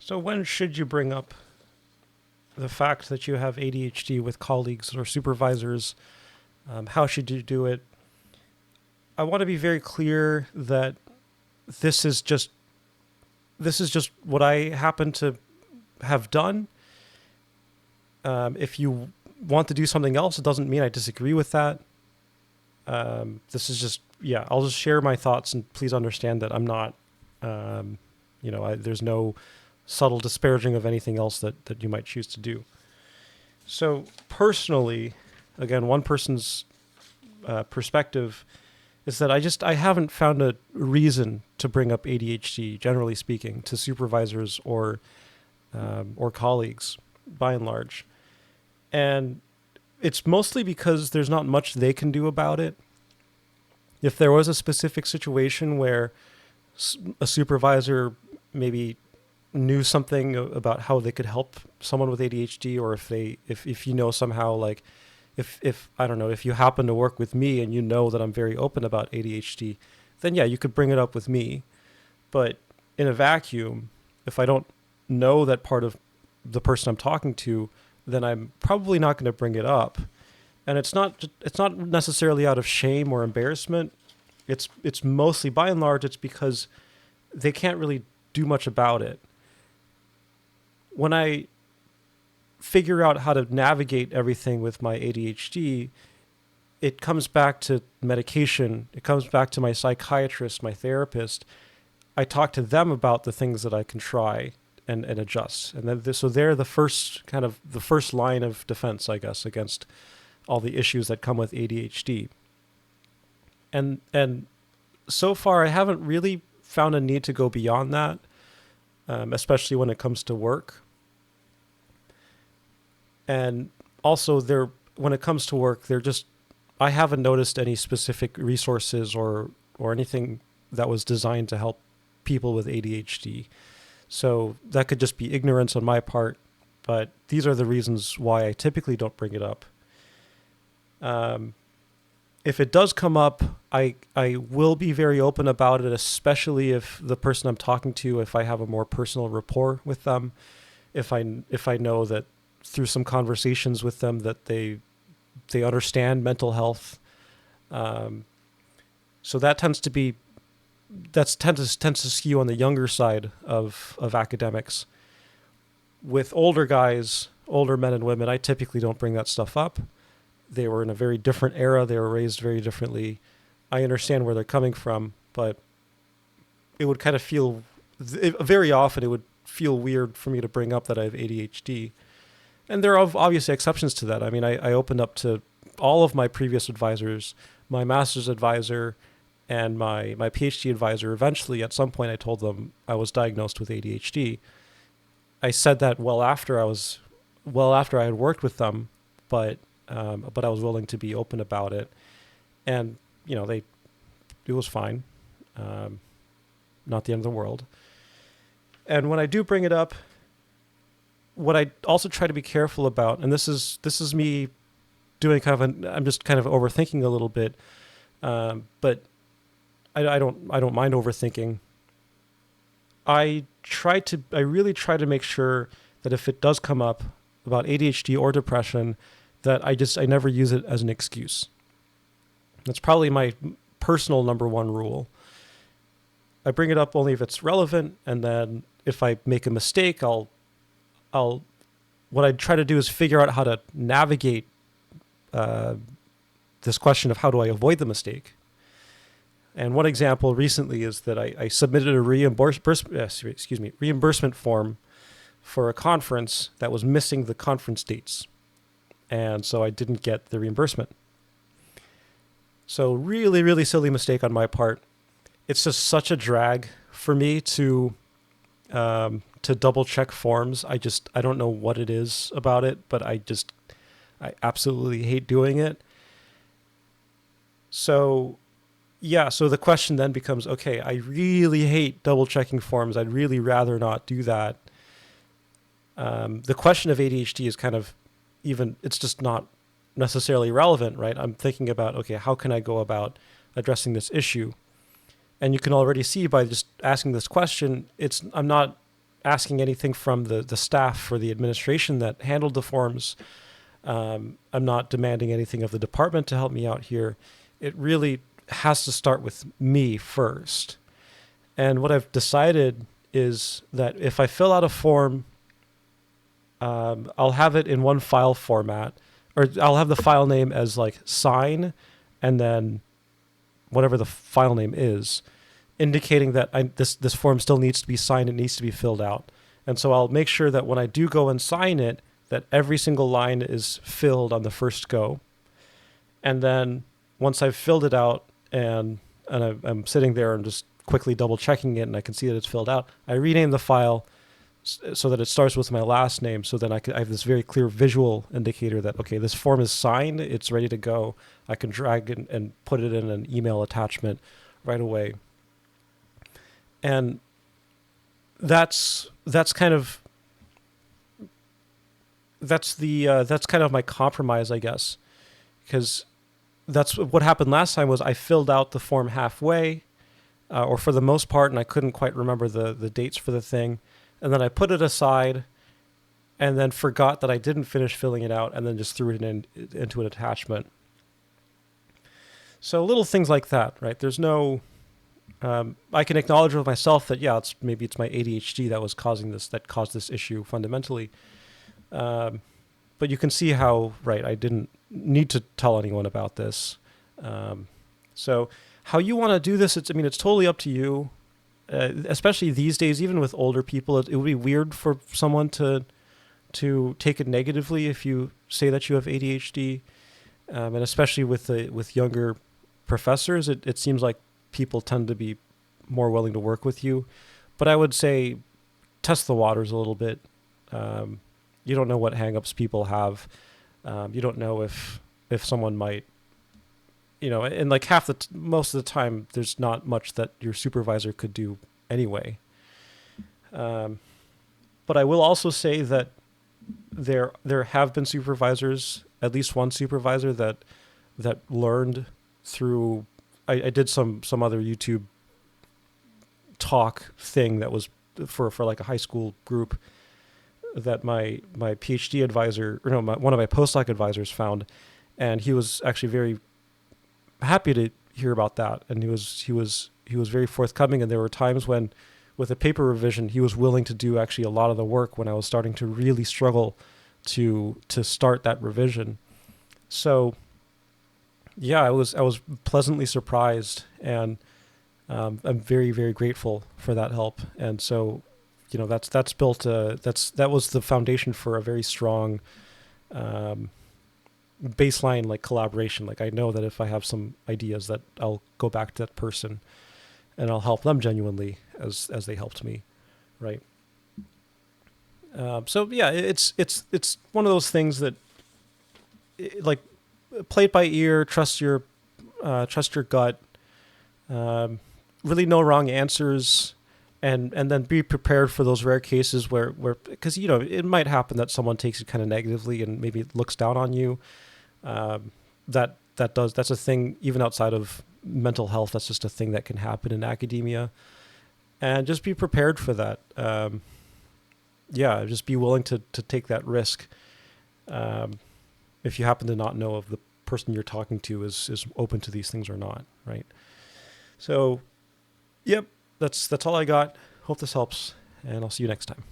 So when should you bring up the fact that you have ADHD with colleagues or supervisors? How should you do it? I want to be very clear that this is just this is just what I happen to have done. If you want to do something else, it doesn't mean I disagree with that. This is just, yeah, I'll just share my thoughts, and please understand that I'm not, there's no subtle disparaging of anything else that you might choose to do. So personally, again, one person's perspective is that I haven't found a reason to bring up ADHD, generally speaking, to supervisors or colleagues, by and large. And it's mostly because there's not much they can do about it. If there was a specific situation where a supervisor maybe knew something about how they could help someone with ADHD, or if you know somehow, like if I don't know, if you happen to work with me and you know that I'm very open about ADHD, then yeah, you could bring it up with me. But in a vacuum, if I don't know that part of the person I'm talking to, then I'm probably not going to bring it up. And it's not necessarily out of shame or embarrassment. It's mostly, by and large, it's because they can't really do much about it. When I figure out how to navigate everything with my ADHD, it comes back to medication. It comes back to my psychiatrist, my therapist. I talk to them about the things that I can try and adjust. And then so they're the first line of defense, I guess, against all the issues that come with ADHD. And so far, I haven't really found a need to go beyond that, especially when it comes to work. And also, when it comes to work, I haven't noticed any specific resources or anything that was designed to help people with ADHD. So that could just be ignorance on my part, but these are the reasons why I typically don't bring it up. If it does come up, I will be very open about it, especially if the person I'm talking to, if I have a more personal rapport with them, if I know that through some conversations with them that they understand mental health. So that tends to skew on the younger side of academics. With older guys, older men and women, I typically don't bring that stuff up. They were in a very different era. They were raised very differently. I understand where they're coming from, but it would kind of very often it would feel weird for me to bring up that I have ADHD. And there are obviously exceptions to that. I mean, I opened up to all of my previous advisors, my master's advisor, and my PhD advisor. Eventually, at some point, I told them I was diagnosed with ADHD. I said that well after I had worked with them, but I was willing to be open about it, and it was fine, not the end of the world. And when I do bring it up, what I also try to be careful about, and this is me doing I'm just kind of overthinking a little bit, but I don't mind overthinking. I really try to make sure that if it does come up about ADHD or depression, that I never use it as an excuse. That's probably my personal number one rule. I bring it up only if it's relevant, and then if I make a mistake, what I try to do is figure out how to navigate this question of how do I avoid the mistake. And one example recently is that I submitted a reimbursement form for a conference that was missing the conference dates. And so I didn't get the reimbursement. So really, really silly mistake on my part. It's just such a drag for me to double check forms. I don't know what it is about it, but I absolutely hate doing it. So yeah, so the question then becomes, okay, I really hate double checking forms. I'd really rather not do that. The question of ADHD is kind of it's just not necessarily relevant, right? I'm thinking about, okay, how can I go about addressing this issue? And you can already see by just asking this question, I'm not asking anything from the staff or the administration that handled the forms. I'm not demanding anything of the department to help me out here. It really has to start with me first. And what I've decided is that if I fill out a form, I'll have it in one file format, or I'll have the file name as like sign, and then whatever the file name is, indicating that this form still needs to be signed, it needs to be filled out. And so I'll make sure that when I do go and sign it, that every single line is filled on the first go. And then once I've filled it out and I'm sitting there and just quickly double checking it and I can see that it's filled out, I rename the file so that it starts with my last name. So then I have this very clear visual indicator that, okay, this form is signed, it's ready to go. I can drag it and put it in an email attachment right away. And that's kind of my compromise, I guess, because that's what happened last time. Was I filled out the form halfway, or for the most part, and I couldn't quite remember the dates for the thing, and then I put it aside, and then forgot that I didn't finish filling it out, and then just threw it into an attachment. So little things like that, right? There's no. I can acknowledge with myself that maybe it's my ADHD that caused this issue fundamentally. But you can see how, right, I didn't need to tell anyone about this. So how you want to do this, it's totally up to you. Especially these days, even with older people, it would be weird for someone to take it negatively if you say that you have ADHD. And especially with younger professors, it seems like people tend to be more willing to work with you. But I would say test the waters a little bit. You don't know what hangups people have. You don't know if someone might, and like most of the time, there's not much that your supervisor could do anyway. But I will also say that there have been supervisors, at least one supervisor that learned through. I did some other YouTube talk thing that was for like a high school group that my PhD advisor, one of my postdoc advisors found, and he was actually very happy to hear about that, and he was very forthcoming. And there were times when, with a paper revision, he was willing to do actually a lot of the work when I was starting to really struggle to start that revision. So yeah, I was pleasantly surprised, and I'm very, very grateful for that help. And so, that was the foundation for a very strong baseline, like collaboration. Like I know that if I have some ideas, that I'll go back to that person, and I'll help them genuinely as they helped me, right? So yeah, it's one of those things that, like, play it by ear, trust your gut, really no wrong answers, and then be prepared for those rare cases where because it might happen that someone takes it kind of negatively and maybe looks down on you. That's a thing even outside of mental health. That's just a thing that can happen in academia, and just be prepared for that. Just be willing to take that risk. If you happen to not know if the person you're talking to is open to these things or not, right? So, yep, that's all I got. Hope this helps, and I'll see you next time.